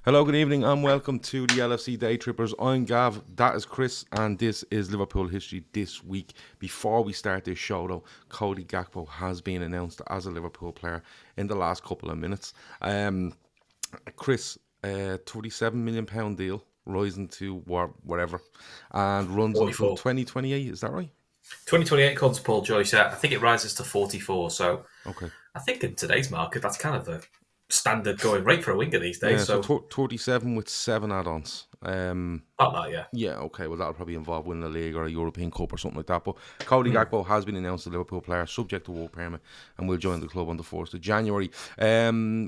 Hello, good evening, and welcome to the LFC Daytrippers. I'm Gav, that is Chris, and this is Liverpool history this week. Before we start this show, though, Cody Gakpo has been announced as a Liverpool player in the last couple of minutes. Chris, £37 million deal, rising to whatever, and runs 44. until 2028. Is that right? 2028 according to Paul Joyce. I think it rises to 44. So Okay. I think in today's market, that's kind of the standard going rate for a winger these days. Yeah, so 37 with 7 add-ons. About that, yeah. Yeah, okay. Well, that'll probably involve winning a league or a European Cup or something like that. But Cody Gakpo has been announced a Liverpool player, subject to work permit, and will join the club on the 1st of January.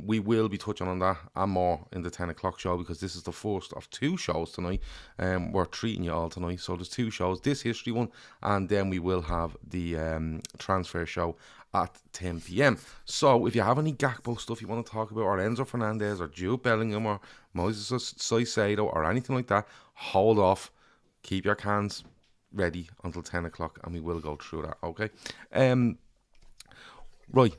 We will be touching on that and more in the 10 o'clock show, because this is the first of 2 shows tonight. We're treating you all tonight. So there's 2 shows, this history one, and then we will have the transfer show at 10 p.m. So if you have any Gakpo stuff you want to talk about, or Enzo Fernandez, or Jude Bellingham, or Moses Caicedo, or anything like that, hold off. Keep your cans ready until 10 o'clock, and we will go through that, okay? Right.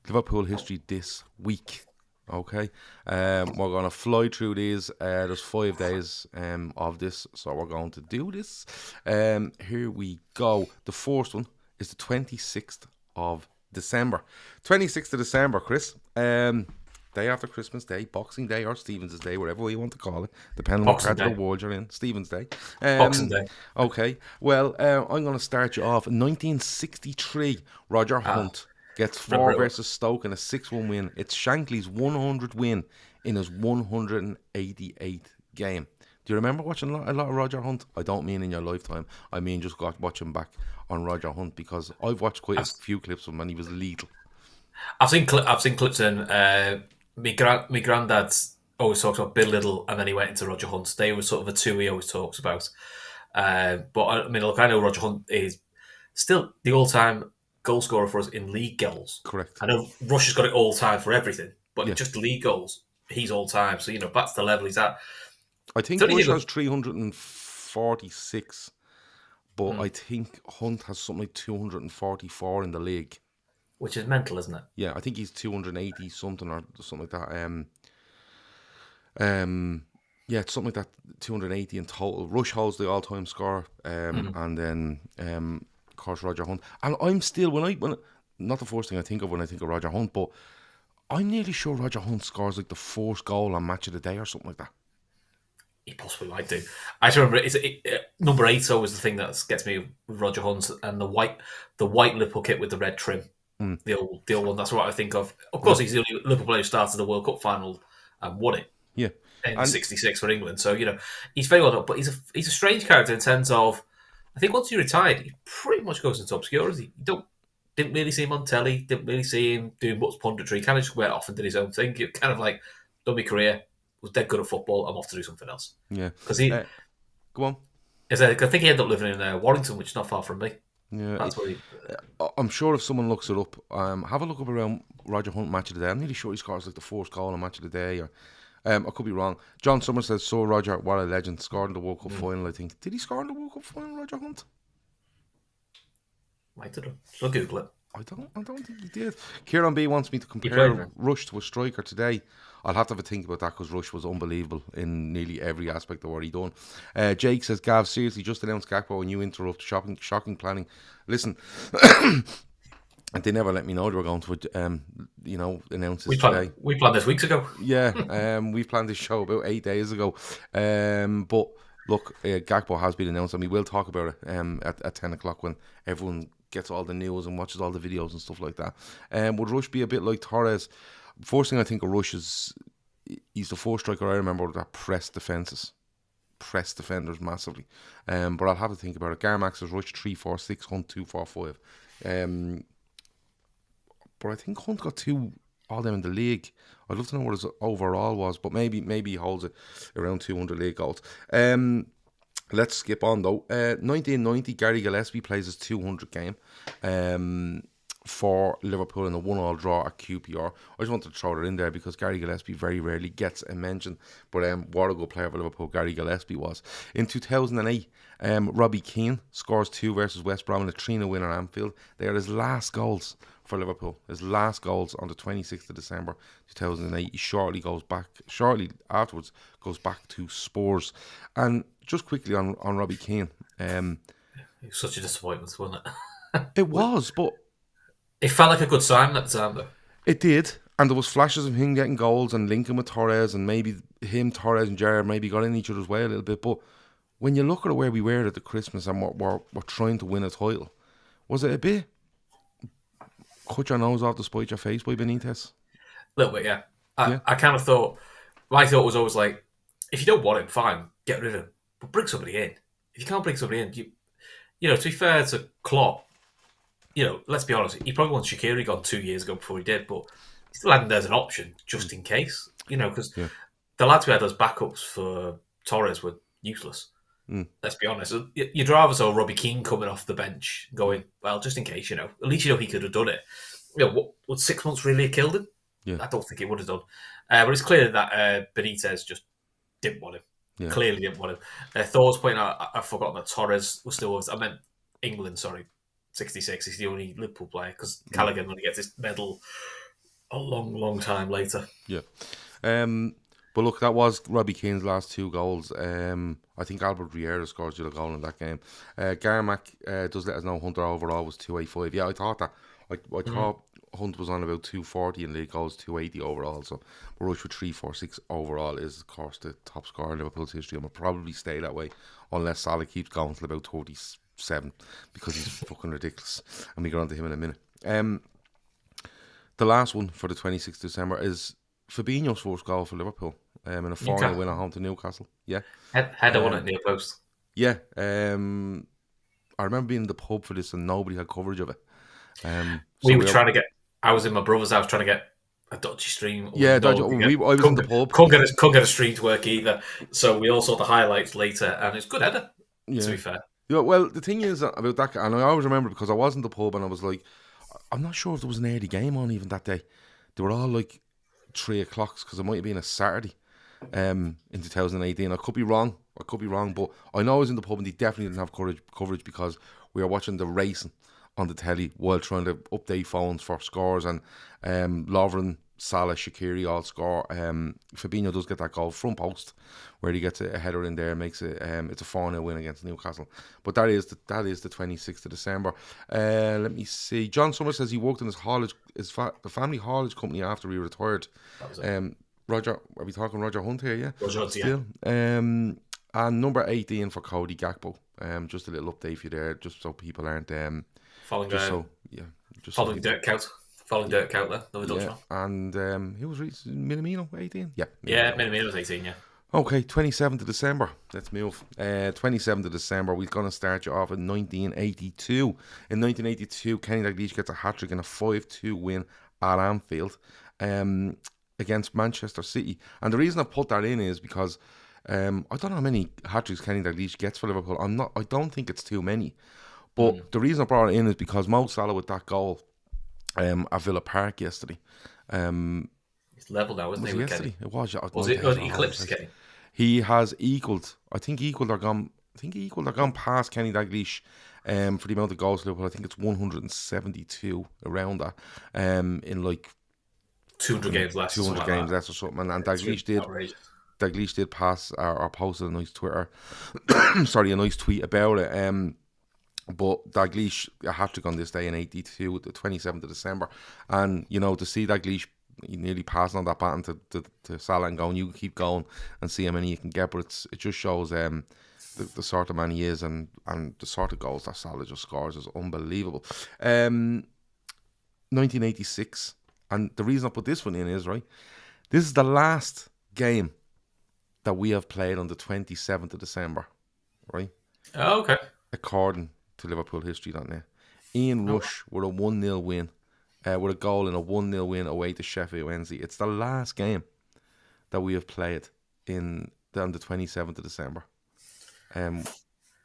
Liverpool history this week, okay? We're going to fly through these. There's 5 days of this, so we're going to do this. Here we go. The first one is the 26th of December. 26th of December, Chris. Day after Christmas Day, Boxing Day, or Stephen's Day, whatever you want to call it, depending on what part of the world you're in. Stephen's Day. Boxing Day. Okay. Well, I'm going to start you off. In 1963, Roger Hunt gets 4 versus Stoke in a 6-1 win. It's Shankly's 100th win in his 188th game. Do you remember watching a lot of Roger Hunt? I don't mean in your lifetime. I mean just watching back on Roger Hunt, because I've watched quite a few clips of him when he was lethal. I've seen clips in. My granddad always talks about Bill Little, and then he went into Roger Hunt. They were sort of the 2 he always talks about. But I mean, look, I know Roger Hunt is still the all-time goal scorer for us in league goals. Correct. I know Rush has got it all-time for everything, but just league goals, he's all-time. So, that's the level he's at. I think Rush has 346, but I think Hunt has something like 244 in the league. Which is mental, isn't it? Yeah, I think he's 280 something or something like that. Yeah, it's something like that, 280 in total. Rush holds the all-time score, and then of course Roger Hunt. And I'm still when not the first thing I think of when I think of Roger Hunt, but I'm nearly sure Roger Hunt scores like the 4th goal on Match of the Day or something like that. He possibly might do. I just remember number 8 always the thing that gets me with Roger Hunt, and the white Liverpool kit with the red trim. The old one. That's what I think of. Of course, he's the only Liverpool player who started the World Cup final and won it. Yeah, in '66 for England. So he's very well done. But he's a strange character in terms of, I think once he retired, he pretty much goes into obscurity. You didn't really see him on telly. Didn't really see him doing much punditry. He kind of just went off and did his own thing. He kind of like done my career. Was dead good at football. I'm off to do something else. Yeah, because he. Go on. I think he ended up living in Warrington, which is not far from me. Yeah, that's where I'm sure if someone looks it up, have a look up around Roger Hunt Match of the Day. I'm nearly sure he scores like the 4th goal on Match of the Day, or I could be wrong. John Summers says, "So Roger, what a legend! Scored in the World Cup final. I think. Did he score in the World Cup final, Roger Hunt? Might have done. I'll Google it. I don't think he did. Kieran B wants me to compare Rush to a striker today. I'll have to have a think about that, because Rush was unbelievable in nearly every aspect of what he done. Jake says, Gav, seriously, just announced Gakpo and you interrupt. Shocking planning. Listen, and they never let me know they were going to, announce this today. We planned this weeks ago. Yeah, we've planned this show about 8 days ago. But look, Gakpo has been announced, and we will talk about it at 10 o'clock when everyone gets all the news and watches all the videos and stuff like that. Would Rush be a bit like Torres? First thing I think of Rush is he's the 4th striker I remember that press defenders massively. But I'll have to think about it. Garmax is Rush 3-4-6, Hunt 2-4-5. But I think Hunt got 2 all them in the league. I'd love to know what his overall was, but maybe he holds it around 200 league goals. Let's skip on though. 1990, Gary Gillespie plays his 200 game. for Liverpool in a 1-1 draw at QPR. I just wanted to throw that in there because Gary Gillespie very rarely gets a mention, but what a good player for Liverpool Gary Gillespie was. In 2008, Robbie Keane scores 2 versus West Brom in a 3-0 win at Anfield. They are his last goals for Liverpool. His last goals on the 26th of December 2008. He shortly afterwards goes back to Spurs. And just quickly on Robbie Keane. It was such a disappointment, wasn't it? It was, but it felt like a good sign at the time, though. It did, and there was flashes of him getting goals and linking with Torres, and maybe him, Torres and Gerrard maybe got in each other's way a little bit. But when you look at where we were at the Christmas and we're trying to win a title, was it a bit cut your nose off to spite your face by Benitez? A little bit, yeah. I kind of thought, my thought was always like, if you don't want him, fine, get rid of him, but bring somebody in. If you can't bring somebody in, you know, to be fair to Klopp, you know, let's be honest, he probably wanted Shaqiri gone 2 years ago before he did, but he still had him there as an option, just in case. You know, because the lads we had as backups for Torres were useless. Let's be honest. You'd rather saw Robbie Keane coming off the bench going, well, just in case, you know, at least you know he could have done it. You know, would 6 months really have killed him? Yeah. I don't think it would have done. But it's clear that Benitez just didn't want him. Yeah. Clearly didn't want him. Thor's point out, I've forgotten that Torres was still, I meant England, sorry. 66, he's the only Liverpool player because Callaghan only gets his medal a long, long time later. Yeah. But look, that was Robbie Keane's last 2 goals. I think Albert Riera scores the goal in that game. Garmack does let us know Hunter overall was 285. Yeah, I thought that. I thought Hunt was on about 240 and league goals, 280 overall. So Rush with 346 overall is, of course, the top scorer in Liverpool's history and will probably stay that way unless Salah keeps going till about 37 because he's fucking ridiculous. And we get on to him in a minute. The last one for the 26th of December is Fabinho's first goal for Liverpool in a 4-0 win at home to Newcastle. Yeah. Header won at near post. Yeah. I remember being in the pub for this and nobody had coverage of it. We were trying to get... I was in my brother's house trying to get a dodgy stream. Yeah, I was in the pub. Couldn't get a stream to work either. So we all saw the highlights later and it's good header, to be fair. Yeah, well, the thing is about that, and I always remember because I was in the pub and I was like, I'm not sure if there was an early game on even that day. They were all like 3 o'clock because it might have been a Saturday in 2018. I could be wrong, but I know I was in the pub and they definitely didn't have coverage because we were watching the racing on the telly while trying to update phones for scores, and Lovren, Salah, Shaqiri all score. Fabinho does get that goal front post where he gets a header in there, makes it. It's a 4-0 win against Newcastle. But that is the 26th of December. Let me see. John Summers says he worked in the family haulage company after he retired. Roger, are we talking Roger Hunt here? Yeah, Roger Hunt, still. Yeah. And number 18 for Cody Gakpo. Just a little update for you there, just so people aren't following Dirk Kuyt. Following Dirk Kuyt there, another Dutchman. And who was Minamino, 18? Yeah. Minamino was 18, yeah. Okay, 27th of December. Let's move. 27th of December, we're going to start you off in 1982. In 1982, Kenny Dalglish gets a hat-trick in a 5-2 win at Anfield against Manchester City. And the reason I put that in is because I don't know how many hat-tricks Kenny Dalglish gets for Liverpool. I don't think it's too many. But the reason I brought it in is because Mo Salah with that goal at Villa Park yesterday. It's level now, isn't he? Yesterday? Kenny? It was. Was it eclipsed Kenny? He has equalled. I think he equalled or gone past Kenny Dalglish for the amount of goals Liverpool. I think it's 172 around that. In like 200 games less. 200 games less or something. And Dalglish did pass or posted a nice Twitter. Sorry, a nice tweet about it. But Dalglish a hat-trick on this day in 82, the 27th of December. And, you know, to see Dalglish nearly passing on that baton to Salah and going, you keep going and see how many you can get. But it just shows the sort of man he is and the sort of goals that Salah just scores is unbelievable. 1986. And the reason I put this one in is, right, this is the last game that we have played on the 27th of December, right? Oh, okay. According to Liverpool history.net. Ian Rush with a 1-0 win, with a goal in a 1-0 win away to Sheffield Wednesday. It's the last game that we have played on the 27th of December,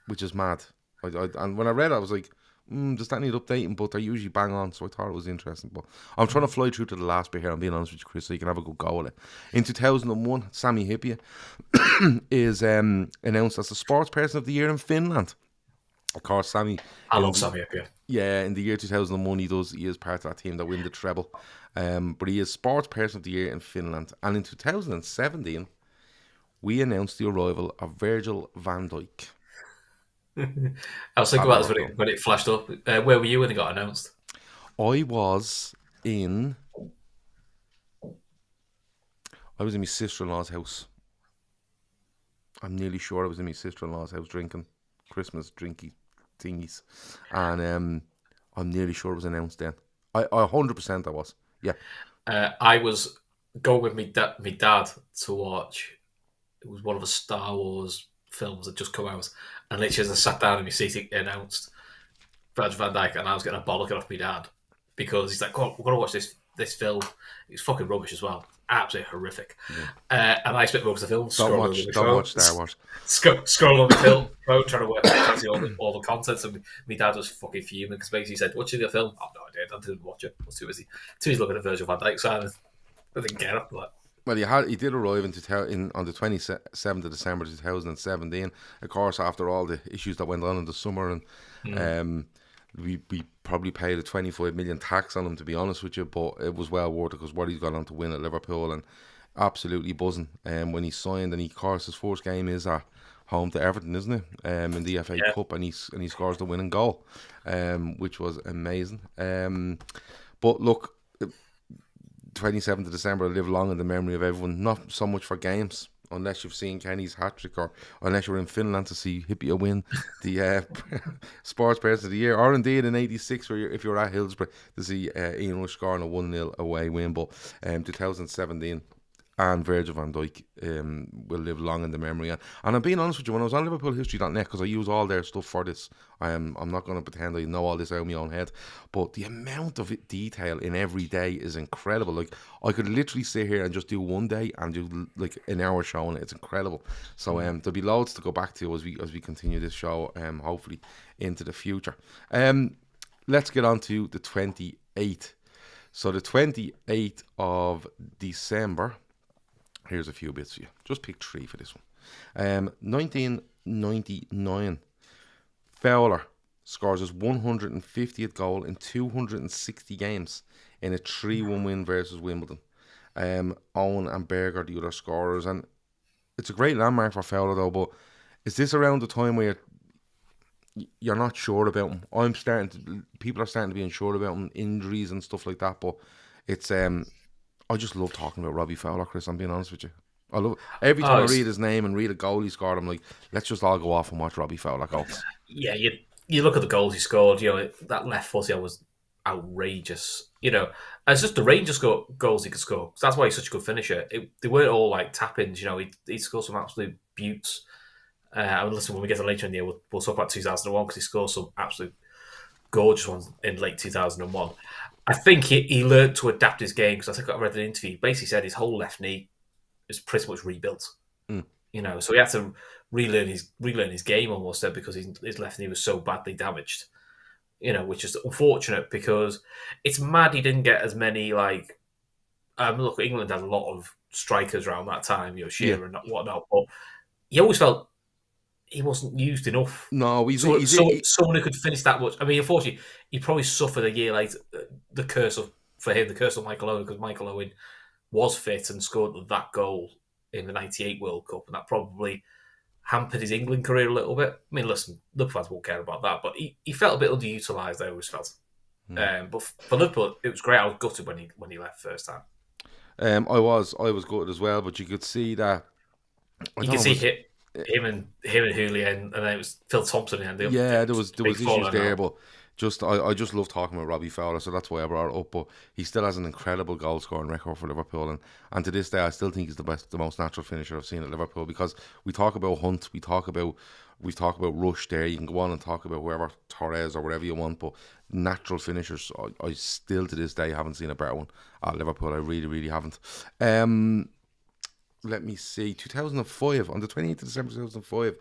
which is mad. And when I read it, I was like, does that need updating? But they're usually bang on, so I thought it was interesting. But I'm trying to fly through to the last bit here, I'm being honest with you, Chris, so you can have a good go at it. In 2001, Sami Hyypiä is announced as the sports person of the year in Finland. Of course, Sami. I love Sami Hyypiä. Yeah, in the year 2001, he is part of that team that win the treble. But he is sports person of the year in Finland. And in 2017, we announced the arrival of Virgil van Dijk. I was thinking about this when it flashed up. Where were you when it got announced? I was in my sister-in-law's house. I'm nearly sure I was in my sister-in-law's house drinking Christmas drinky thingies, and I'm nearly sure it was announced then. I 100% I was. Yeah. I was going with me dad to watch. It was one of the Star Wars films that just come out, and literally as I sat down in my seat, it announced Virgil van Dijk, and I was getting a bollocking off my dad because he's like, "Oh, we're gonna watch this film." It's fucking rubbish as well, absolutely horrific. Yeah. And I spent most of the film don't watch Star Wars. Scroll on the phone, trying to work out all the contents, and my dad was fucking fuming because basically he said, "What's the film?" Oh no, I didn't watch it. I was too busy looking at Virgil van Dijk, so I didn't get up. Well, he did arrive on the 27th of December 2017. Of course, after all the issues that went on in the summer, and we probably paid a 25 million tax on him, to be honest with you, but it was well worth it because what he's gone on to win at Liverpool, and absolutely buzzing. When he signed, and of course his first game is at home to Everton, isn't it? In the FA Cup, and he scores the winning goal, which was amazing. But look, 27th of December will live long in the memory of everyone. Not so much for games, unless you've seen Kenny's hat-trick, or unless you're in Finland to see Hyypiä win the sports person of the year, or indeed in 86 if you're at Hillsborough to see Ian Rush scoring a 1-0 away win. But 2017 and Virgil van Dijk will live long in the memory. And I'm being honest with you, when I was on LiverpoolHistory.net, because I use all their stuff for this, I'm not going to pretend I know all this out of my own head, but the amount of detail in every day is incredible. Like, I could literally sit here and just do one day and do like an hour showing it. It's incredible. So there'll be loads to go back to as we continue this show, hopefully into the future. Let's get on to the 28th. So the 28th of December. Here's a few bits for you. Just pick 3 for this one. 1999. Fowler scores his 150th goal in 260 games in a 3-1 win versus Wimbledon. Owen and Berg are the other scorers, and it's a great landmark for Fowler though. But is this around the time where you're not sure about him? People are starting to be unsure about him, injuries and stuff like that. But it's I just love talking about Robbie Fowler, Chris. I'm being honest with you. I love every time I read his name and read a goal he scored, I'm like, let's just all go off and watch Robbie Fowler goals. Yeah, you look at the goals he scored. That left foot was outrageous. It's just the range of goals he could score. That's why he's such a good finisher. They weren't all like tap-ins. He scored some absolute beauts. Listen, when we get to later in the year, we'll talk about 2001 because he scored some absolute gorgeous ones in late 2001. I think he learned to adapt his game, because I think I read an interview. He basically said his whole left knee is pretty much rebuilt. So he had to relearn his game almost there, because his left knee was so badly damaged. Which is unfortunate, because it's mad he didn't get as many look, England had a lot of strikers around that time, Shearer and whatnot, but he always felt he wasn't used enough. No, someone who could finish that much. I mean, unfortunately, he probably suffered a year later the curse of Michael Owen, because Michael Owen was fit and scored that goal in the '98 World Cup, and that probably hampered his England career a little bit. I mean, listen, Liverpool fans won't care about that, but he felt a bit underutilised. I always felt. But for Liverpool, it was great. I was gutted when he left first time. I was gutted as well, but you could see that. You can see him and Julian, and then it was Phil Thompson. And there was issues there, but I just love talking about Robbie Fowler, so that's why I brought it up. But he still has an incredible goal scoring record for Liverpool, and to this day, I still think he's the most natural finisher I've seen at Liverpool. Because we talk about Hunt, we talk about Rush. There, you can go on and talk about whoever, Torres or whatever you want, but natural finishers, I still to this day haven't seen a better one at Liverpool. I really, really haven't. let me see, 2005, on the 28th of December 2005,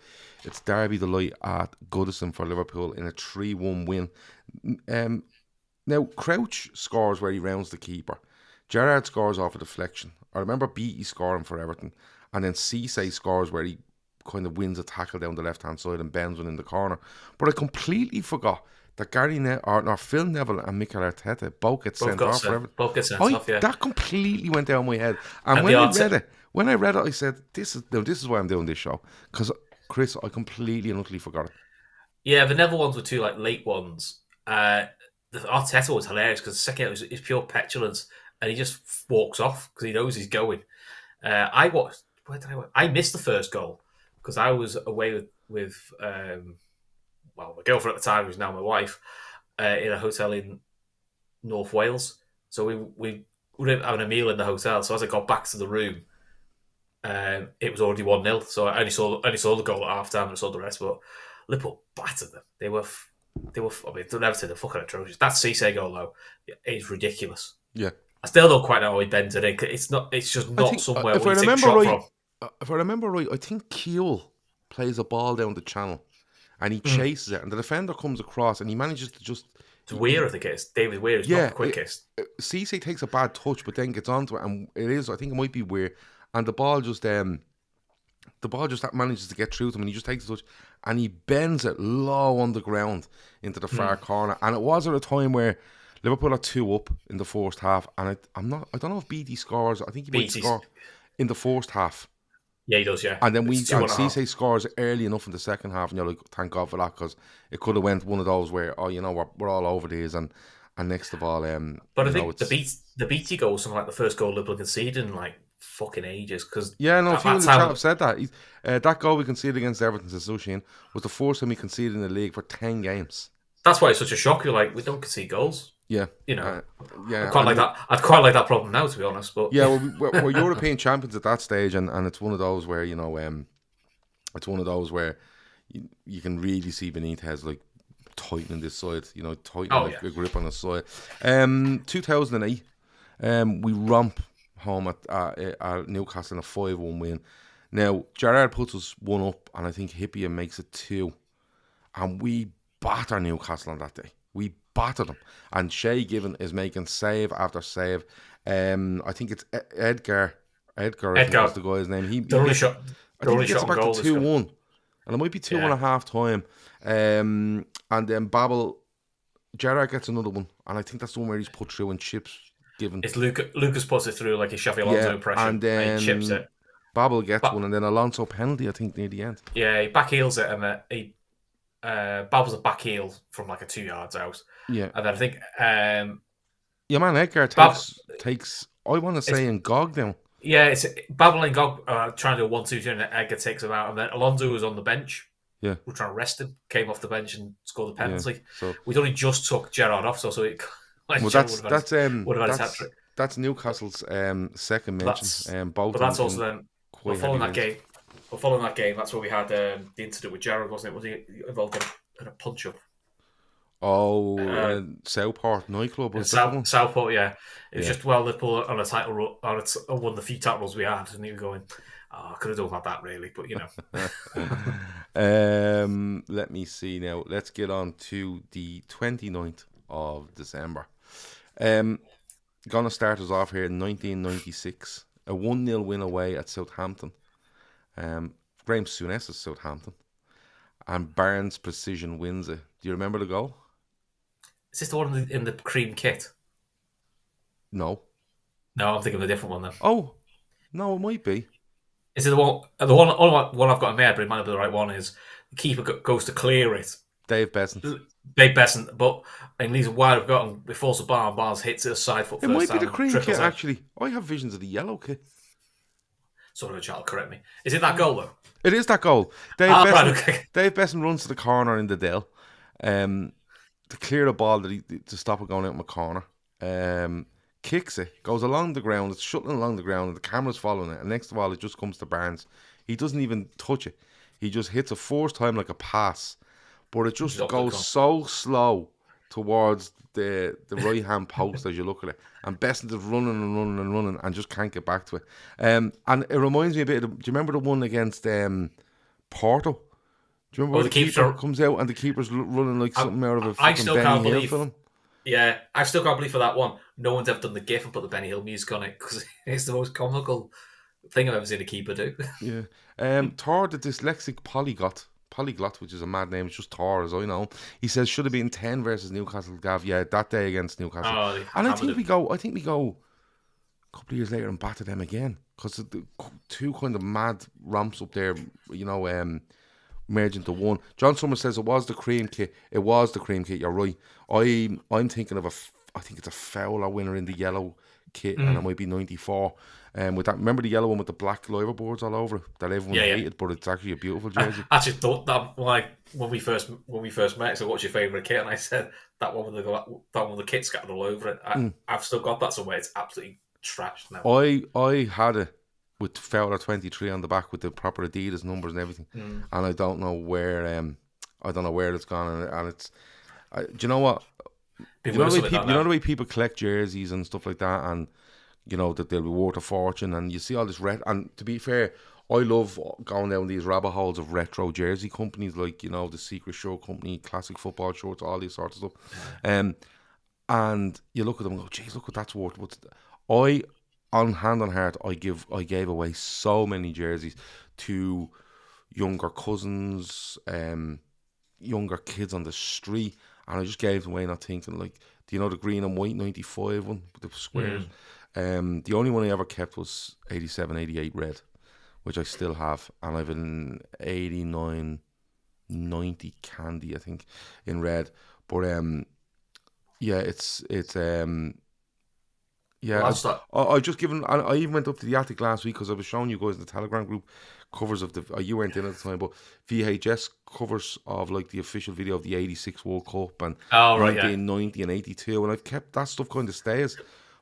it's Derby Delight at Goodison for Liverpool in a 3-1 win. Now, Crouch scores where he rounds the keeper. Gerrard scores off a deflection. I remember Beattie scoring for Everton. And then Cisse scores where he kind of wins a tackle down the left-hand side and bends one in the corner. But I completely forgot that Phil Neville and Mikel Arteta both get sent off for Everton. Both get sent off, yeah. That completely went down my head. And when I read it, I said, this is why I'm doing this show. Because, Chris, I completely and utterly forgot it. Yeah, the Neville ones were two late ones. The Arteta was hilarious because the second out is pure petulance, and he just walks off because he knows he's going. I watched. Where did I watch? I missed the first goal because I was away with my girlfriend at the time, who's now my wife, in a hotel in North Wales. So we were having a meal in the hotel. So as I got back to the room, it was already 1-0. So I only saw the goal at half time and saw the rest. But Liverpool battered them. They were. I mean, don't ever say they're fucking atrocious. That Cisse goal though is ridiculous. Yeah, I still don't quite know how he bends it in. It's just not somewhere where you take a shot from. If I remember right, I think Keel plays a ball down the channel, and he chases it, and the defender comes across, and he manages to just. It's Weir, I think it is. David Weir is not the quickest. Cisse takes a bad touch, but then gets onto it, and it is. I think it might be Weir, and the ball just manages to get through to him, and he just takes the touch, and he bends it low on the ground into the far corner. And it was at a time where Liverpool are 2 up in the first half, and I don't know if BD scores. I think he might score in the first half. Yeah, he does. Yeah, and then Cisse scores early enough in the second half, and you're like, thank God for that, because it could have went one of those where we're all over these, and next of all, but I think the BT goal was something like the first goal Liverpool conceded in like fucking ages. Because a few in the chat have said that that goal we conceded against Everton, says Sushin, was the first time we conceded in the league for 10 games. That's why it's such a shock. You're like, we don't concede goals. Yeah, I'd quite like that problem now, to be honest. But yeah, we're European champions at that stage, and it's one of those where it's one of those where you can really see Benitez like tightening this side, tightening a grip on the side. 2008, we romp home at Newcastle in a 5-1 win. Now Gerrard puts us 1 up, and I think Hippier makes it 2, and we batter Newcastle on that day. We battered them, and Shay Given is making save after save. I think it's Edgar. Edgar is the guy's name. He gets it back to 2-1, and it might be 2-1 at half time. And then Babel, Gerrard gets another one, and I think that's the one where he's put through and chips Given. It's Lucas puts it through like a Xavi Alonso impression, and then and he chips it. Babel gets one, and then Alonso penalty, I think, near the end. Yeah, he backheels it, and he Babel's a backheel from like a 2 yards out. Yeah, and then I think Edgar takes I want to say Ngog down. Yeah, it's Babel and Gog trying to do a 1-2, and Edgar takes him out, and then Alonso was on the bench. Yeah, we're trying to rest him. Came off the bench and scored the penalty. Yeah, so we'd only just took Gerrard off, so it. That's Newcastle's second mention. But that's also then following that game. Following that game, that's where we had the incident with Gerrard, wasn't it? Was he involved in a punch up? Southport nightclub was Southport, yeah. It was just Liverpool on a title run, on one of the few titles we had, and he was going, I could have done about that really, but let me see now. Let's get on to the 29th of December. Gonna start us off here in 1996. A 1-0 win away at Southampton. Graham Souness' Southampton. And Barnes Precision wins it. Do you remember the goal? Is this the one in the cream kit? No, I'm thinking of a different one then. Oh, no, it might be. Is it the one I've got in my head, but it might not be the right one, is the keeper goes to clear it. Dave Besant, but and leaves a wide gotten before the bar, and Barnes hits it a side foot. It might be the cream kit, actually. I have visions of the yellow kit. Sort of a child, correct me. Is it that goal, though? It is that goal. Dave Besant runs to the corner in the Dale to clear the ball to stop it going out in the corner. Kicks it, goes along the ground, it's shuttling along the ground, and the camera's following it. And next of all, it just comes to Barnes. He doesn't even touch it. He just hits it first time like a pass. But it just goes so slow towards the right hand post as you look at it, and Bessent is running and just can't get back to it. And it reminds me a bit of do you remember the one against Porto? Do you remember where the keeper comes out and the keeper's running like something out of a fucking Benny Hill film? Yeah, I still can't believe for that one no one's ever done the GIF and put the Benny Hill music on it, because it's the most comical thing I've ever seen a keeper do. Yeah. Thor, the dyslexic polyglot, which is a mad name, it's just Thor as I know. He says should have been 10 versus Newcastle, Gav. Yeah, that day against Newcastle. And I think we go a couple of years later and batter them again, because the two kind of mad ramps up there, merge into one. John Summers says it was the cream kit. It was the cream kit. You're right. I'm thinking of I think it's a Fowler winner in the yellow kit, and it might be 94. With that, remember the yellow one with the black liver boards all over it that everyone hated, but it's actually a beautiful jersey. I actually thought that when we first met. So, what's your favourite kit? And I said that one with the kit scattered all over it. I've still got that somewhere. It's absolutely trashed now. I had it with Fowler 23 on the back with the proper Adidas numbers and everything, and I don't know where it's gone, and it's. Do you know what? You know the way people collect jerseys and stuff like that, and that they'll be worth a fortune, and you see all this and to be fair, I love going down these rabbit holes of retro jersey companies like the Secret Show Company, Classic Football Shorts, all these sorts of stuff. And you look at them and go, geez, look what that's worth. On hand on heart, I gave away so many jerseys to younger cousins, younger kids on the street, and I just gave them away, not thinking do you know the green and white 95 one with the squares? The only one I ever kept was 87, 88 red, which I still have, and I've an 89, 90 candy, I think, in red. But I've just given. I even went up to the attic last week because I was showing you guys in the Telegram group covers of you weren't in at the time, but VHS covers of the official video of the '86 World Cup and 1990 and '82, and I've kept that stuff kind of stays.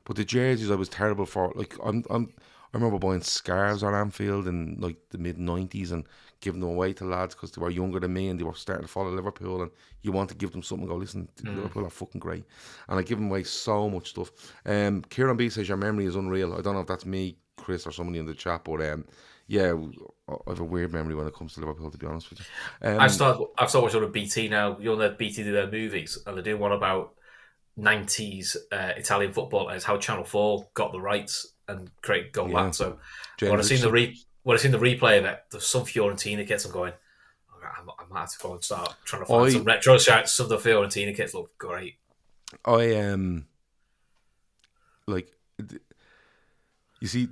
But the jerseys I was terrible for. I remember buying scarves on Anfield in the mid '90s and giving them away to lads because they were younger than me and they were starting to follow Liverpool, and you want to give them something and go, listen, Liverpool are fucking great. And I give them away so much stuff. Kieran B says your memory is unreal. I don't know if that's me, Chris, or somebody in the chat, but I have a weird memory when it comes to Liverpool, to be honest with you. I've started watching on BT now. BT do their movies, and they do one about 90s Italian football, and it's how Channel 4 got the rights and created Go Back. So when I seen the replay of it, there's some Fiorentina kits. I'm going, I might have to go and start trying to find some retro shots. Some of the Fiorentina kits look great. You see,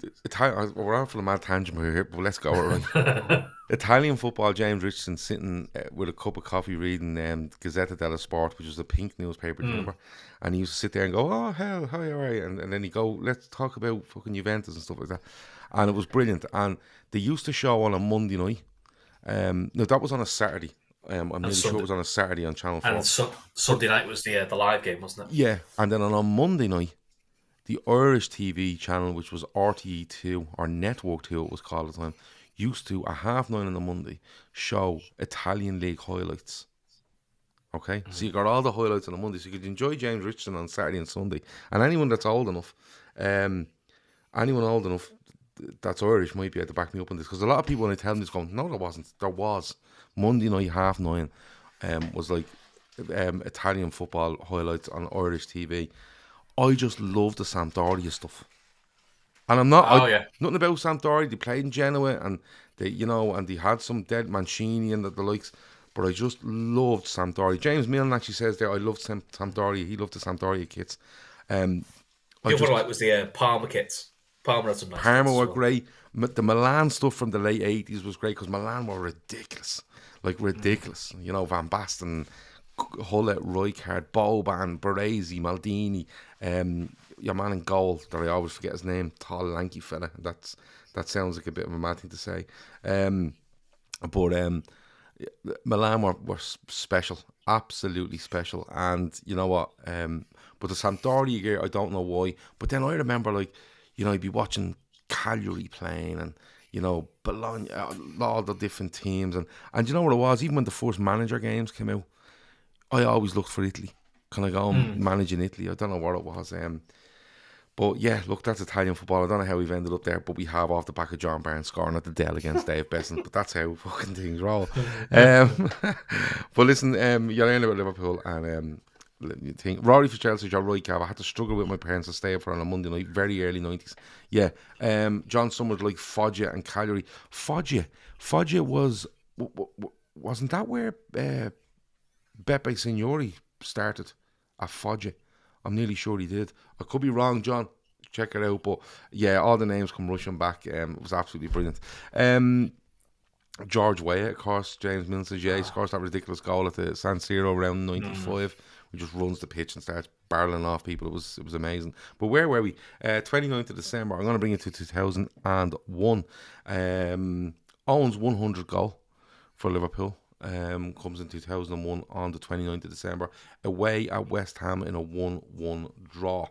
we're out for a mad tangent here, but let's go. Right. Italian football, James Richardson sitting with a cup of coffee reading Gazzetta dello Sport, which was a pink newspaper, do you remember? And he used to sit there and go, oh, hell, how are you? And then he'd go, let's talk about fucking Juventus and stuff like that. And it was brilliant. And they used to show on a Monday night. No, that was on a Saturday. I'm nearly sure it was on a Saturday on Channel 4. And Sunday night was the live game, wasn't it? Yeah. And then on a Monday night, the Irish TV channel, which was RTE2 or Network 2, it was called at the time, used to, at 9:30 on the Monday, show Italian League highlights. Okay? So you got all the highlights on a Monday, so you could enjoy James Richardson on Saturday and Sunday. And anyone that's old enough, that's Irish might be able to back me up on this, because a lot of people when I tell them this going, no, there wasn't. There was. Monday night, 9:30, was Italian football highlights on Irish TV. I just love the Sampdoria stuff. And I'm not nothing about Sampdoria. They played in Genoa and they had some dead Mancini and the likes, but I just loved Sampdoria. James Milne actually says there, I loved Sampdoria. He loved the Sampdoria kits. The other one was the Parma kits. Parma had some nice Parma kits were as well. great. The Milan stuff from the late 80s was great because Milan were ridiculous. Ridiculous. Van Basten, Hullet, Rijkaard, Boban, Baresi, Maldini, your man in goal that I always forget his name, tall, lanky fella. That sounds like a bit of a mad thing to say. But Milan were special, absolutely special. And you know what? But the Sampdoria gear, I don't know why. But then I remember, I'd be watching Cagliari playing and, Bologna, all the different teams. And you know what it was? Even when the first manager games came out, I always looked for Italy. Can I go and manage in Italy? I don't know what it was. But yeah, look, that's Italian football. I don't know how we've ended up there, but we have off the back of John Barnes scoring at the Dell against Dave Besson. But that's how fucking things roll. But listen, you're learning about Liverpool, and you think Rory for Chelsea, you're right, Gav. I had to struggle with my parents to stay up for on a Monday night, very early 90s. Yeah, John Summers like Foggia and Cagliari. Foggia was wasn't that where Beppe Signori started at Foggia? I'm nearly sure he did. I could be wrong, John. Check it out. But yeah, all the names come rushing back. It was absolutely brilliant. George Weah, of course, James Milne says, he scores that ridiculous goal at the San Siro around 95. He just runs the pitch and starts barreling off people. It was amazing. But where were we? 29th of December. I'm going to bring it to 2001. Owen's 100 goal for Liverpool. Comes in 2001 on the 29th of December, away at West Ham in a 1-1 draw.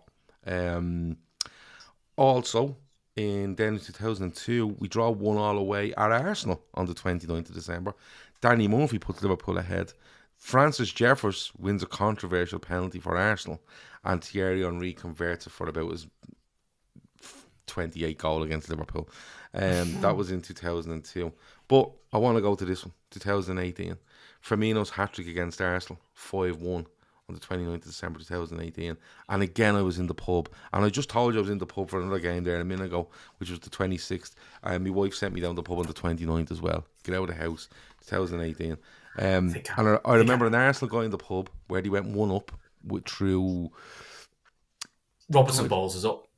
Also, in 2002, we draw 1-1 away at Arsenal on the 29th of December. Danny Murphy puts Liverpool ahead. Francis Jeffers wins a controversial penalty for Arsenal, and Thierry Henry converts it for about his 28 goal against Liverpool. That was in 2002. But I want to go to this one, 2018. Firmino's hat-trick against Arsenal, 5-1 on the 29th of December 2018. And again, I was in the pub. And I just told you I was in the pub for another game there a minute ago, which was the 26th. And my wife sent me down the pub on the 29th as well. Get out of the house, 2018. And I remember an Arsenal guy in the pub where he went 1-up through... Robson balls is up,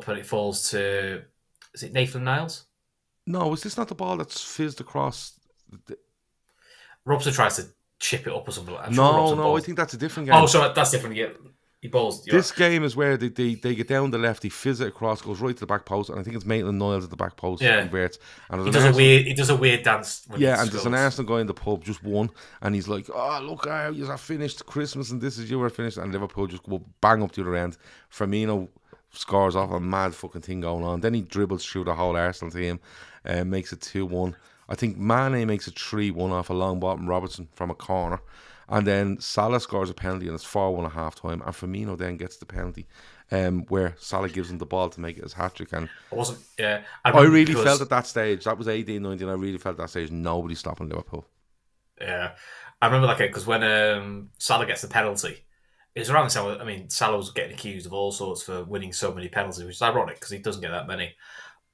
and it falls to... Is it Nathan Niles? No, is this not the ball that's fizzed across? Robson tries to chip it up or something like that. No, I think that's a different game. Oh, sorry, that's different. Yeah, he balls. This game is where they get down the left, he fizz it across, goes right to the back post, and I think it's Maitland-Niles at the back post. Yeah, converts. And he does a weird dance. And there's an Arsenal guy in the pub, just won, and he's like, "Oh, look how you are finished Christmas, and this is you were finished," and Liverpool just go bang up the other end. Firmino scores off a mad fucking thing going on. Then he dribbles through the whole Arsenal team, makes it 2-1. I think Mane makes it 3-1 off a long ball from Robertson from a corner. And then Salah scores a penalty and it's 4-1 at half time. And Firmino then gets the penalty where Salah gives him the ball to make it his hat-trick. And I really felt at that stage, that was 18-19, I really felt at that stage nobody's stopping Liverpool. Yeah. I remember because when Salah gets the penalty, it was around Salah. I mean, Salah was getting accused of all sorts for winning so many penalties, which is ironic because he doesn't get that many.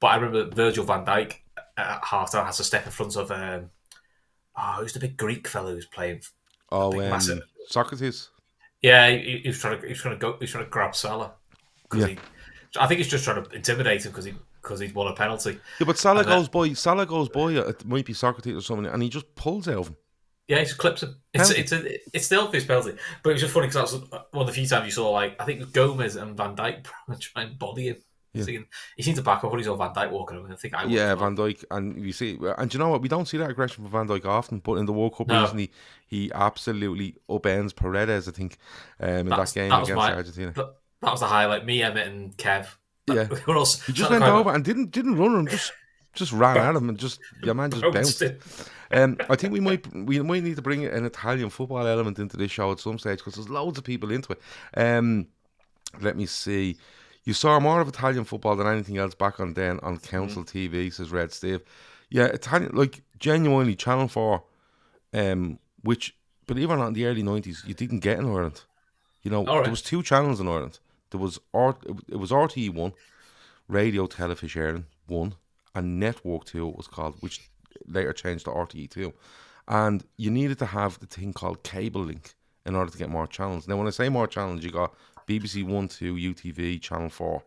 But I remember Virgil van Dijk at half-time has to step in front of who's the big Greek fellow who's playing? Massive. Socrates. Yeah, he was trying to grab Salah because I think he's just trying to intimidate him because he's won a penalty. Yeah, but Salah goes by. It might be Socrates or something, and he just pulls out of him. Yeah, he just clips him. It's still his penalty, but it was just funny because that was one of the few times you saw, like, I think Gomez and Van Dijk try and body him. Yeah. He seems to back up when he's on Van Dijk walking over. I think Van Dijk, and you see, and you know what? We don't see that aggression from Van Dijk often, but in the World Cup recently, he absolutely upends Paredes. I think in that game against Argentina. That was the highlight. Me, Emmett, and Kev. Yeah, he just went over and didn't run him. Just ran at him and your man just bounced. I think we might need to bring an Italian football element into this show at some stage because there's loads of people into it. Let me see. You saw more of Italian football than anything else back on Council TV, says Red Steve. Yeah, Italian, like, genuinely, Channel 4, which, believe it or not, in the early 90s, you didn't get in Ireland. You know, There was 2 channels in Ireland. There was it was RTE1, Radio Television 1, and Network 2 it was called, which later changed to RTE2. And you needed to have the thing called cable link in order to get more channels. Now, when I say more channels, you got BBC 1, 2, UTV, Channel 4.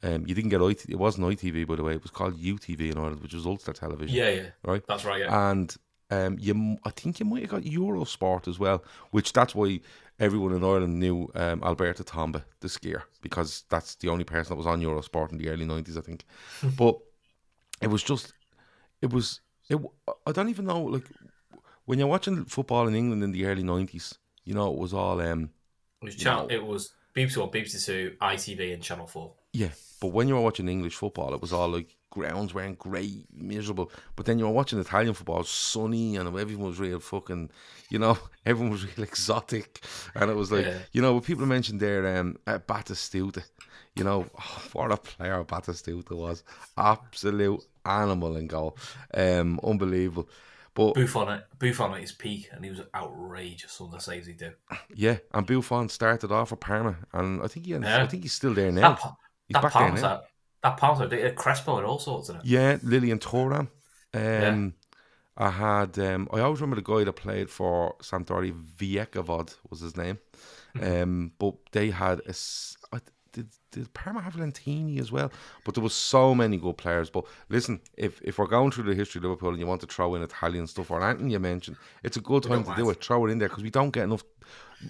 You didn't get it wasn't ITV, by the way. It was called UTV in Ireland, which was Ulster Television. Yeah. Right? That's right, yeah. And I think you might have got Eurosport as well, which that's why everyone in Ireland knew Alberto Tomba, the skier, because that's the only person that was on Eurosport in the early 90s, I think. But it was just... I don't even know, like, when you're watching football in England in the early 90s, you know, it was all... It was BBC 1, BBC 2, ITV and Channel 4. Yeah, but when you were watching English football, it was all like grounds weren't great, miserable. But then you were watching Italian football, it was sunny, and everyone was real fucking, everyone was real exotic, and it was like, Yeah. what people mentioned there, Batistuta, what a player Batistuta was, absolute animal in goal, unbelievable. But Buffon at his peak, and he was outrageous. Some of the saves he did. yeah, and Buffon started off at Parma, and I think he's still there now. That He's that back there Palmer's now. that Palmer's out. Crespo and all sorts in it. Yeah, Lilian Thuram. Yeah. I had. I always remember the guy that played for Sampdoria. Viekavod was his name. But they had did Parma have Lentini as well? But there was so many good players. But listen, if we're going through the history of Liverpool and you want to throw in Italian stuff or anything you mentioned, it's a good time to do it. Throw it in there because we don't get enough,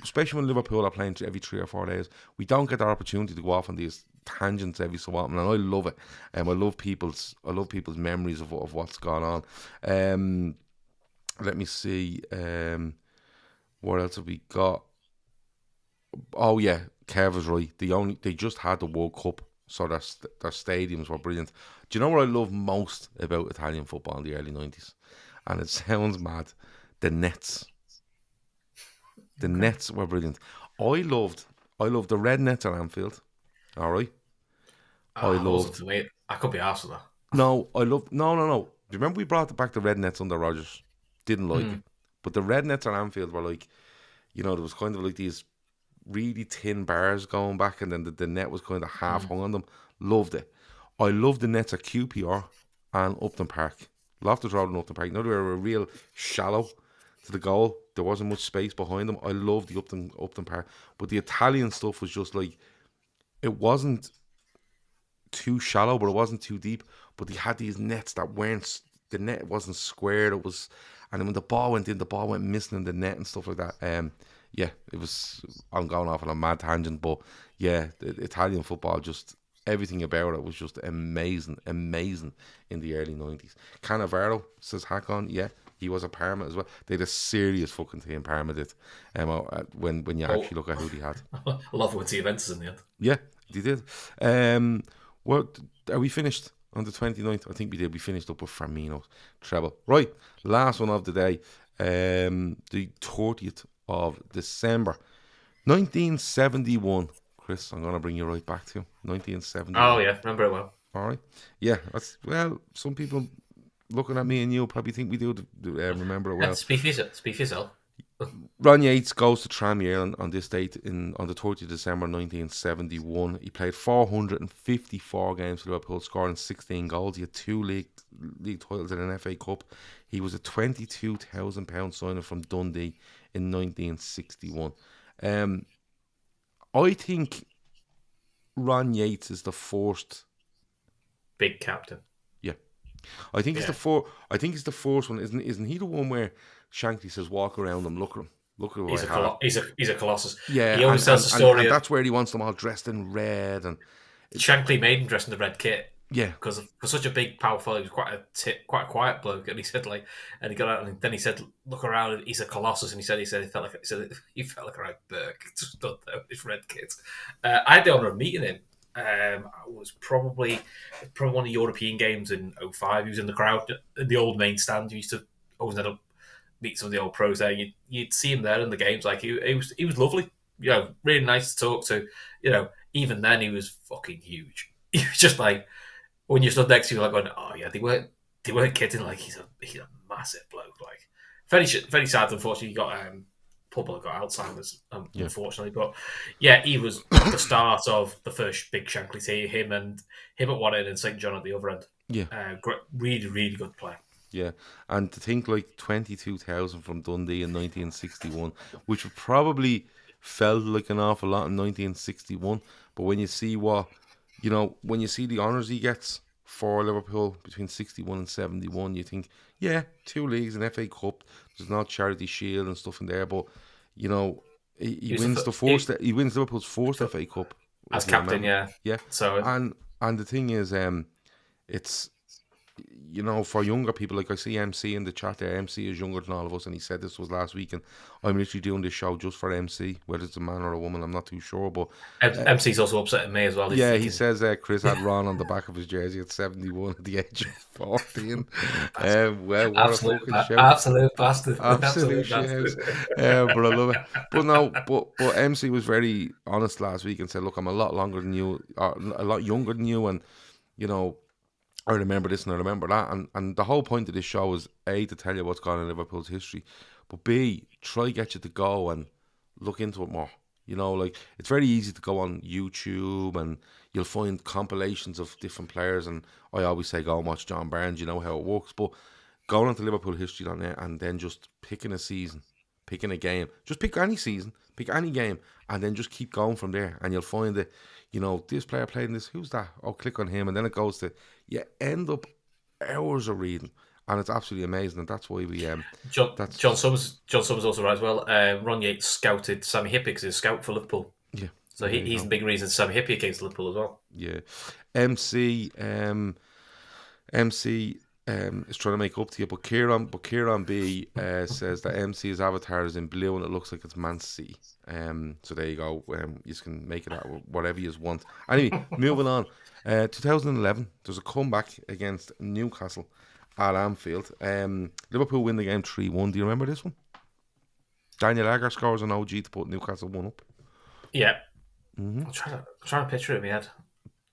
especially when Liverpool are playing every 3 or 4 days. We don't get the opportunity to go off on these tangents every so often, and I love it. I love people's memories of what's gone on. Let me see. What else have we got? Oh yeah, Kev was right. They just had the World Cup, so their stadiums were brilliant. Do you know what I love most about Italian football in the early 90s? And it sounds mad. The nets. The nets were brilliant. I loved the red nets at Anfield. All right. I could be asked for that. No. Do you remember we brought back the red nets under Rodgers? Didn't like it. But the red nets at Anfield were like, there was kind of like these really thin bars going back, and then the net was kind of half hung on them. Loved it. I loved the nets at QPR and Upton Park. Loftus Road and Upton Park. They were real shallow to the goal. There wasn't much space behind them. I loved the Upton Park. But the Italian stuff was just like, it wasn't too shallow, but it wasn't too deep. But they had these nets that weren't, the net wasn't squared. It was, and then when the ball went in, the ball went missing in the net and stuff like that. Yeah, it was. I'm going off on a mad tangent, but yeah, the Italian football, just everything about it was just amazing in the early 90s. Cannavaro, says Hakon, yeah, he was a Parma as well. They had a serious fucking team, Parma did. When you actually look at who they had. I love what the Juventus in the end. Yeah, they did. What are we finished on the 29th? I think we did. We finished up with Firmino's treble. Right, last one of the day. The 30th of December 1971. Chris, I'm going to bring you right back to 1971. Oh yeah, remember it well. All right. Yeah, some people looking at me and you probably think we do remember it well. Speak for yourself. Ron Yates goes to Tranmere on this date on the 30th of December 1971. He played 454 games for Liverpool, scoring 16 goals. He had 2 league titles and an FA Cup. He was a £22,000 signing from Dundee in 1961. I think Ron Yates is the first big captain. Yeah, I think it's the first one. Isn't he the one where Shankly says, "Walk around them, look at him, look at what he's a colossus." Yeah, he always tells the story. And that's where he wants them all dressed in red. And Shankly made him dress in the red kit. Yeah, because for such a big, powerful, he was quite a quiet bloke, and he said and he got out, and then he said, "Look around, he's a colossus," and he said he felt like a right Burke, just stood there with his red kit. I had the honour of meeting him. It was probably one of the European games in 2005. He was in the crowd in the old main stand. You used to always end up meet some of the old pros there. You'd see him there in the games. Like he was lovely. Really nice to talk to. Even then he was fucking huge. He was just like, when you stood next to him, like going, oh yeah, they weren't kidding. Like he's a massive bloke. Like very sad. Unfortunately, he got Pubble got Alzheimer's. Unfortunately, but yeah, he was the start of the first big Shankly team. Him at one end and St John at the other end. Yeah, really, really good player. Yeah, and to think like 22,000 from Dundee in 1961, which probably felt like an awful lot in 1961. But when you see when you see the honours he gets for Liverpool between 61 and 71, you think, yeah, 2 leagues, an FA Cup, there's not Charity Shield and stuff in there, but he wins he wins Liverpool's first FA Cup as captain, yeah. Yeah. So and the thing is, it's you know, for younger people, like I see MC in the chat there. MC is younger than all of us, and he said this was last week, and I'm literally doing this show just for MC, whether it's a man or a woman, I'm not too sure, but MC's also upsetting me as well. yeah, he says Chris had Ron on the back of his jersey at 71 at the age of 14. Well, what absolute, a fucking shout. absolute bastard. Absolute shit. But I love it. But no, but MC was very honest last week and said, look, I'm a lot longer than you, or a lot younger than you, and, you know, I remember this and I remember that. And the whole point of this show is, A, to tell you what's gone in Liverpool's history, but B, try get you to go and look into it more. You know, like, it's very easy to go on YouTube and you'll find compilations of different players. And I always say, go and watch John Barnes, you know how it works. But going onto Liverpool history on there and then just picking a season, picking a game, just pick any season, pick any game, and then just keep going from there. And you'll find that, you know, this player played in this, who's that? Oh, click on him. And then it goes to, you end up hours of reading. And it's absolutely amazing, and that's why we John Summers also right as well. Ron Yates scouted Sammy Hippie because he's a scout for Liverpool. Yeah, so he's the big reason Sammy Hippie came to Liverpool as well. Yeah, MC is trying to make up to you, but Kieran B says that MC's avatar is in blue and it looks like it's Man City. So there you go. You can make it out whatever you want. Anyway, moving on. 2011, there's a comeback against Newcastle at Anfield. Liverpool win the game 3-1. Do you remember this one? Daniel Agger scores an OG to put Newcastle 1 up. Yeah. Mm-hmm. I'm trying to picture it in my head.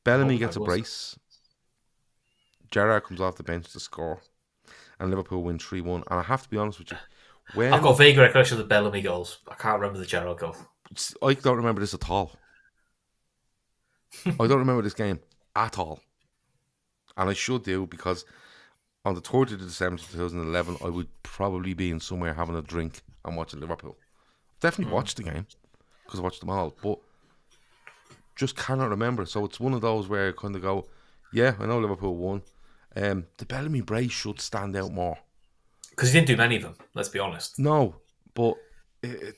Bellamy gets a brace. Gerrard comes off the bench to score. And Liverpool win 3-1. And I have to be honest with you, I've got vague recollection of the Bellamy goals. I can't remember the Gerrard goal. I don't remember this at all. I don't remember this game at all. And I should do, because on the 30th of December 2011, I would probably be in somewhere having a drink and watching Liverpool. Definitely watched the game, because I watched them all, but just cannot remember. So it's one of those where I kind of go, yeah, I know Liverpool won. The Bellamy brace should stand out more. Because he didn't do many of them, let's be honest. No, but it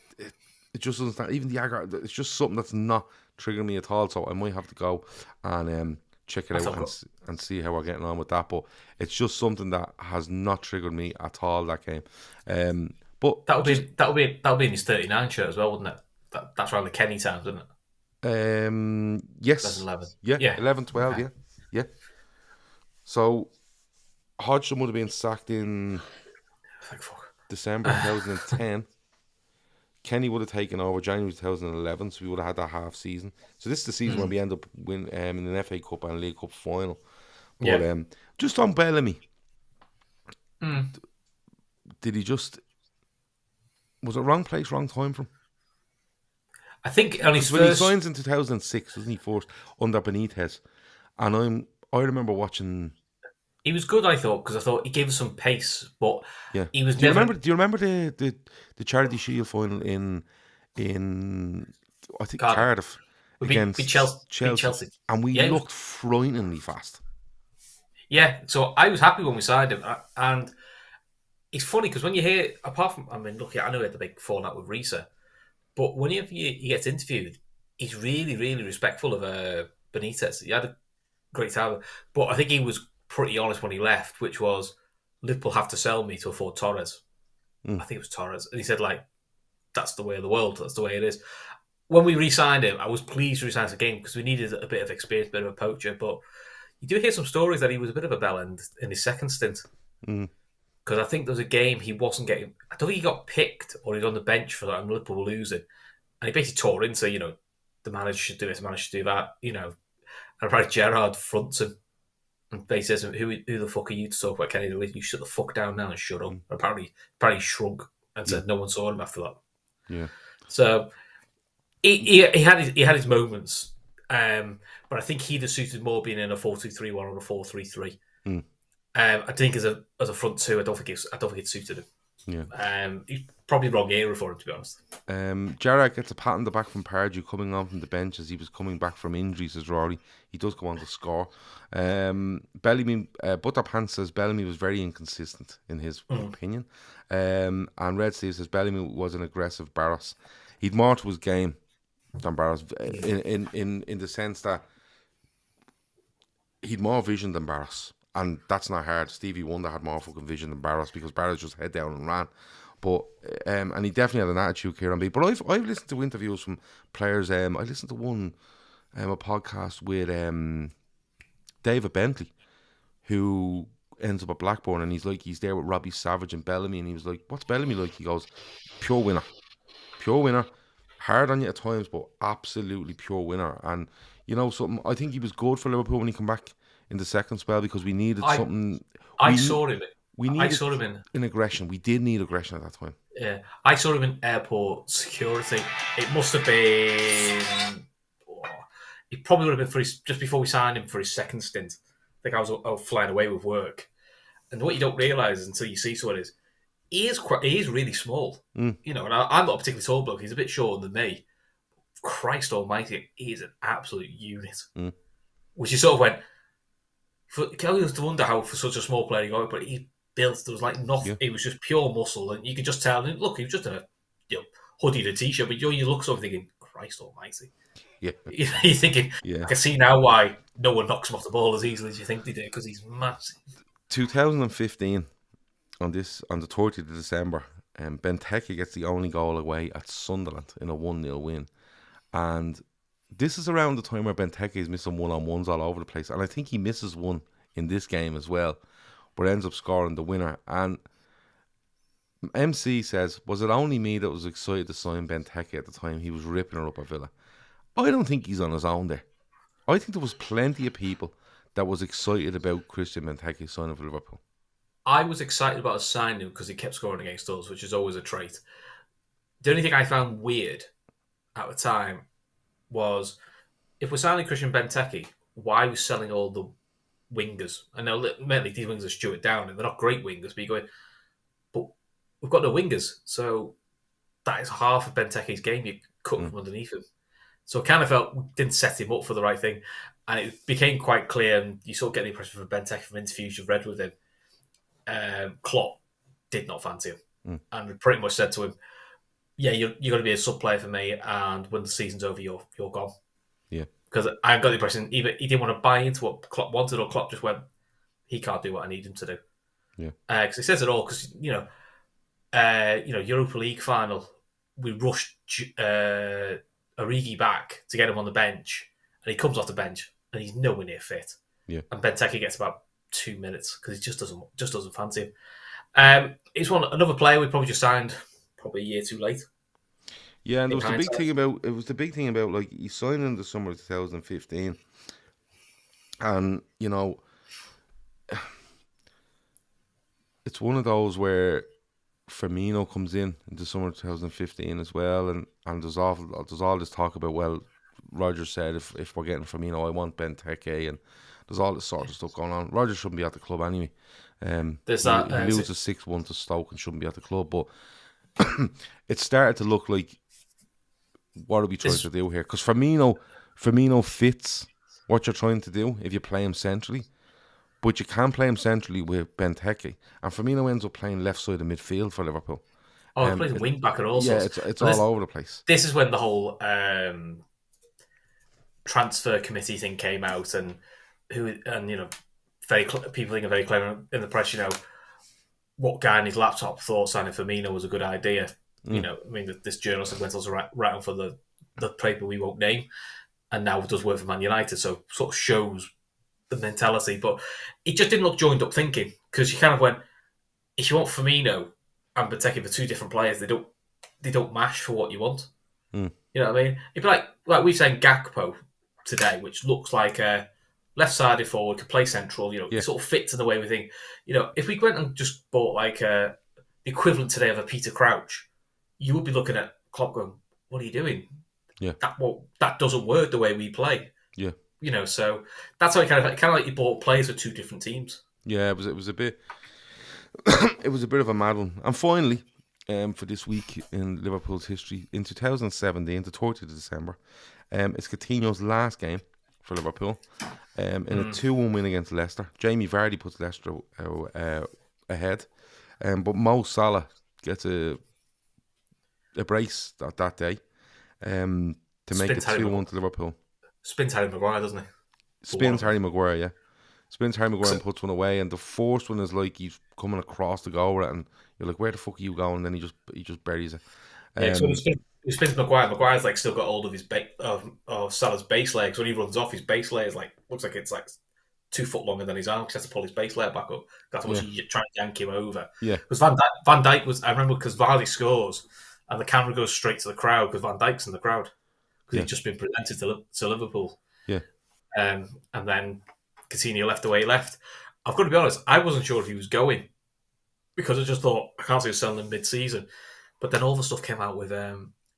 just doesn't stand. Even the Agar, it's just something that's not triggering me at all, so I might have to go and check it out and see how we're getting on with that. But it's just something that has not triggered me at all, that game. But that'll be in his 39 shirt as well, wouldn't it? That's around the Kenny times, isn't it? Yes. 2011. Yeah. 11, 12, okay. Yeah. So Hodgson would have been sacked in December 2010. Kenny would have taken over January 2011, so we would have had that half season. So this is the season when we end up in an FA Cup and League Cup final. But just on Bellamy, did he just... Was it wrong place, wrong time for him? I think on his first... When he signs in 2006, wasn't he first under Benitez? And I remember watching... He was good, I thought, because I thought he gave us some pace, but he was. Do you remember the Charity Shield final in I think Cardiff against Chelsea, and we looked frighteningly fast. Yeah, so I was happy when we signed him, and it's funny because when you hear, apart from, I mean, look, I know he had the big fallout with Risa, but whenever he gets interviewed, he's really, really respectful of Benitez. He had a great time, but I think he was pretty honest when he left, which was, Liverpool have to sell me to afford Torres. I think it was Torres. And he said, like, that's the way of the world. That's the way it is. When we re-signed him, I was pleased to re-sign him again because we needed a bit of experience, a bit of a poacher. But you do hear some stories that he was a bit of a bell end in his second stint. Because I think there was a game he wasn't getting... I don't think he got picked or he was on the bench for that and Liverpool were losing. And he basically tore into, you know, the manager should do this, the manager should do that, you know. And apparently Gerrard fronts him. And basically says, who the fuck are you to talk about Kenny Dalglish? You shut the fuck down now and shut up. Apparently he shrunk and said no one saw him after that. Yeah. So he had his moments, but I think he'd have suited more being in a 4-2-3-1 or a 4-3-3. I think as a front two, I don't think it suited him. Yeah. He's probably wrong era for him, to be honest. Gerrard gets a pat on the back from Pardew coming on from the bench as he was coming back from injuries as Rory. He does go on to score. Bellamy, Butterpants says Bellamy was very inconsistent in his opinion. And Red Steve says Bellamy was an aggressive Barros. He'd more to his game than Barros in the sense that he'd more vision than Barros. And that's not hard. Stevie Wonder had more fucking vision than Barros because Barros just head down and ran. But and he definitely had an attitude, Kieran B. But I've listened to interviews from players. I listened to one a podcast with David Bentley, who ends up at Blackburn, and he's there with Robbie Savage and Bellamy, and he was like, "What's Bellamy like?" He goes, "Pure winner, hard on you at times, but absolutely pure winner." And you know something, I think he was good for Liverpool when he came back in the second spell because we needed something. I saw him. We needed in aggression. We did need aggression at that time. Yeah, I saw him in airport security. It must have been. It probably would have been just before we signed him for his second stint. I think I was flying away with work, and what you don't realise until you see someone is he is really small. You know, and I'm not a particularly tall bloke. He's a bit shorter than me. Christ Almighty, he is an absolute unit. Which you sort of went. Kelly used to wonder how for such a small player he got, but he built. There was like nothing. Yeah. It was just pure muscle, and you could just tell. Look, he was just in a hoodie and a t-shirt, but you look sort of thinking, Christ Almighty. Yeah, you're thinking. Yeah. I can see now why no one knocks him off the ball as easily as you think they do because he's massive. 2015, on the 30th of December, Benteke gets the only goal away at Sunderland in a 1-0 win, and this is around the time where Benteke is missing one-on-ones all over the place, and I think he misses one in this game as well, but ends up scoring the winner. And MC says, "Was it only me that was excited to sign Benteke at the time? He was ripping her up at Villa." I don't think he's on his own there. I think there was plenty of people that was excited about Christian Benteke signing for Liverpool. I was excited about signing him because he kept scoring against us, which is always a trait. The only thing I found weird at the time was, if we're signing Christian Benteke, why are we selling all the wingers? I know, mainly these wingers are Stuart Down, and they're not great wingers, but you're going, but we've got no wingers, so that is half of Benteke's game. You cut from underneath him. So I kind of felt we didn't set him up for the right thing, and it became quite clear, and you sort of get the impression from Benteke from interviews you've read with him, Klopp did not fancy him, and pretty much said to him, "Yeah, you're going to be a sub player for me, and when the season's over, you're gone." Yeah, because I got the impression either he didn't want to buy into what Klopp wanted, or Klopp just went, "He can't do what I need him to do." Yeah, because he says it all. Because Europa League final, we rushed Origi back to get him on the bench, and he comes off the bench and he's nowhere near fit. Yeah, and Benteke gets about 2 minutes because he just doesn't fancy him. He's another player we probably just signed probably a year too late. Yeah, and there was the big thing about like he signed in the summer of 2015, and you know, it's one of those where Firmino comes in the summer of 2015 as well, and there's all this talk about, well, Roger said if we're getting Firmino, I want Benteke, and there's all this sort of stuff going on. Roger shouldn't be at the club anyway. He loses 6-1 to Stoke and shouldn't be at the club, but it started to look like, what are we trying to do here? Because Firmino fits what you're trying to do if you play him centrally. But you can play him centrally with Benteke, and Firmino ends up playing left side of midfield for Liverpool. Oh, he plays wing back and all sorts. Yeah, it's all over the place. This is when the whole transfer committee thing came out, and people think are very clever in the press. You know, what guy on his laptop thought signing Firmino was a good idea. You know, I mean, this journalist went on to write on for the paper we won't name, and now does work for Man United. So sort of shows the mentality, but it just didn't look joined up thinking, because you kind of went, if you want Firmino and Benteke for two different players, they don't mash for what you want. You know what I mean? It'd be like we're saying Gakpo today, which looks like a left-sided forward, could play central. You know, it sort of fits in the way we think. You know, if we went and just bought like the equivalent today of a Peter Crouch, you would be looking at Klopp going, "What are you doing? Yeah, that doesn't work the way we play." Yeah. You know, so that's how it kind of like you bought players for two different teams. Yeah, it was a bit, it was a bit of a mad one. And finally, for this week in Liverpool's history, in 2017, the 30th of December, it's Coutinho's last game for Liverpool, in a 2-1 win against Leicester. Jamie Vardy puts Leicester ahead, but Mo Salah gets a brace that day, to make it 2-1 to Liverpool. Spins Harry Maguire, doesn't he? Spins Harry Maguire, yeah. spins Harry Maguire and puts one away, and the first one is like he's coming across the goal with it, and you're like, where the fuck are you going? And then he just buries it. So he spins Maguire. Maguire's like still got hold of his of Salah's base legs. When he runs off, his base layer is like looks like it's like 2 foot longer than his arm. He has to pull his base layer back up. That's what he trying to yank him over. Yeah, because Van Dijk was. I remember because Vardy scores and the camera goes straight to the crowd because Van Dijk's in the crowd because he'd just been presented to Liverpool. Yeah, and then Coutinho left the way he left. I've got to be honest, I wasn't sure if he was going because I just thought I can't see us selling him mid-season. But then all the stuff came out with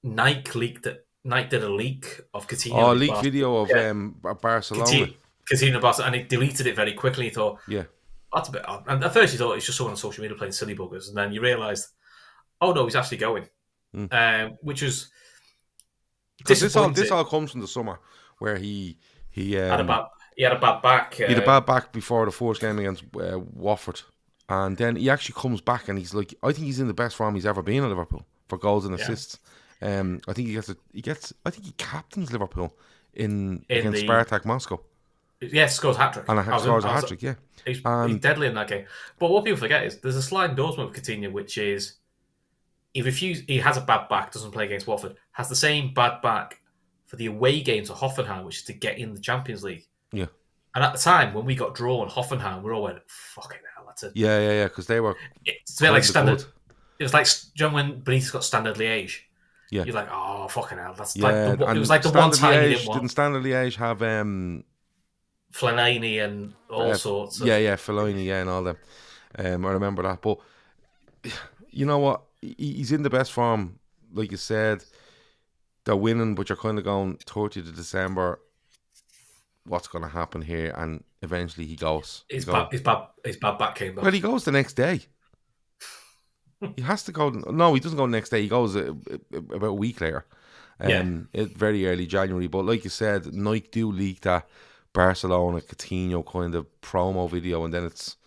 Nike leaked it. Nike did a leak of Coutinho. Oh, leak video of Barcelona. Coutinho Barcelona, and he deleted it very quickly. He thought, yeah, that's a bit odd. And at first you thought it's just someone on social media playing silly buggers, and then you realised, oh no, he's actually going. Which was this all comes from the summer where he had a bad back. He had a bad back before the first game against Watford. And then he actually comes back and he's like, I think he's in the best form he's ever been at Liverpool for goals and assists. I think I think he captains Liverpool against Spartak Moscow. Yes, scores a hat-trick. And scores a hat-trick, yeah. He's deadly in that game. But what people forget is there's a slight endorsement with Coutinho, which is he has a bad back, doesn't play against Watford, has the same bad back for the away game to Hoffenheim, which is to get in the Champions League. Yeah. And at the time, when we got drawn, Hoffenheim, we all went, fucking hell, that's it. Yeah, because they were... It's a bit like standard... It was like, John, when Benitez got Standard Liège. Yeah. You're like, oh, fucking hell. That's it was like the one time you didn't want. Didn't Standard Liège have... Fellaini and all sorts. Fellaini, and all them. I remember that. But you know what? He's in the best form. Like you said, they're winning, but you're kind of going 30th of December. What's going to happen here? And eventually he goes. His bad back came back. Well, he goes the next day. He has to go. No, he doesn't go the next day. He goes about a week later. Very early January. But like you said, Nike do leak that Barcelona Coutinho kind of promo video, and then it's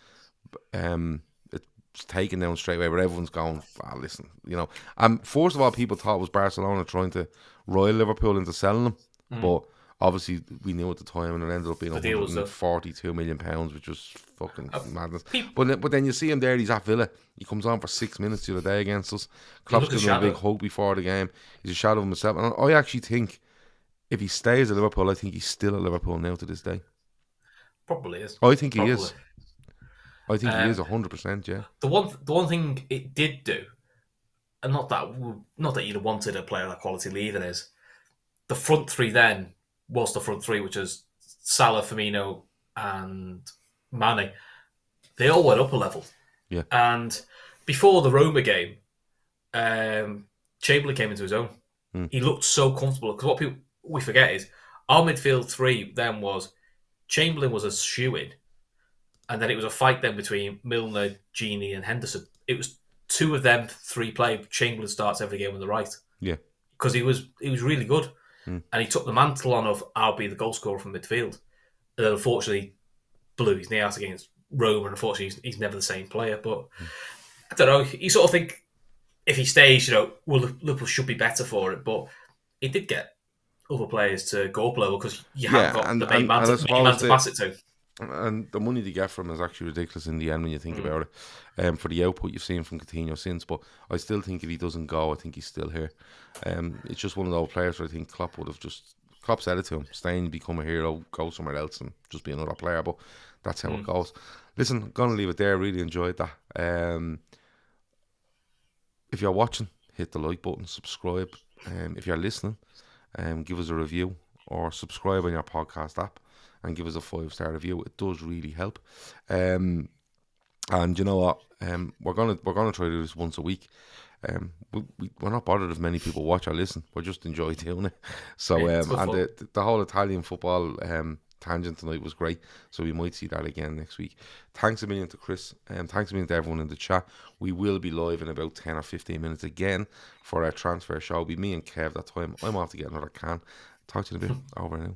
taken down straight away. Where everyone's going, listen, first of all, people thought it was Barcelona trying to roil Liverpool into selling them, but obviously we knew at the time, and it ended up being £142 million, which was fucking madness. But then you see him there. He's at Villa. He comes on for 6 minutes the other day against us. Klopp's giving him a big hug before the game. He's a shadow of himself, and I actually think if he stays at Liverpool, I think he's still at Liverpool now to this day. Probably is. I think he is. I think he is 100%. Yeah. The one thing it did do, and not that you'd have wanted a player of that quality leaving, is the front three. Then was the front three, which is Salah, Firmino, and Mane. They all went up a level. Yeah. And before the Roma game, Chamberlain came into his own. He looked so comfortable because what we forget is our midfield three then was Chamberlain was a shoo-in, and then it was a fight then between Milner, Gini, and Henderson. It was two of them three play. Chamberlain starts every game on the right. Yeah, because he was really good, and he took the mantle on of I'll be the goal scorer from midfield. And then unfortunately blew his knee out against Roma, and unfortunately he's never the same player. But I don't know. You sort of think if he stays, Liverpool should be better for it. But he did get other players to go up level because you haven't got the main man to pass it to. And the money they get from him is actually ridiculous in the end when you think about it. For the output you've seen from Coutinho since, but I still think if he doesn't go, I think he's still here. It's just one of those players where I think Klopp said it to him: stay and become a hero, go somewhere else and just be another player. But that's how it goes. Listen, I'm gonna leave it there. Really enjoyed that. If you're watching, hit the like button, subscribe. If you're listening, give us a review or subscribe on your podcast app and give us a 5-star review. It does really help. And you know what? We're gonna try to do this once a week. We're not bothered if many people watch or listen. We just enjoy doing it. So and the whole Italian football tangent tonight was great. So we might see that again next week. Thanks a million to Chris. Thanks a million to everyone in the chat. We will be live in about 10 or 15 minutes again for our transfer show. It'll be me and Kev that time. I'm off to get another can. Talk to you in a bit. Over now.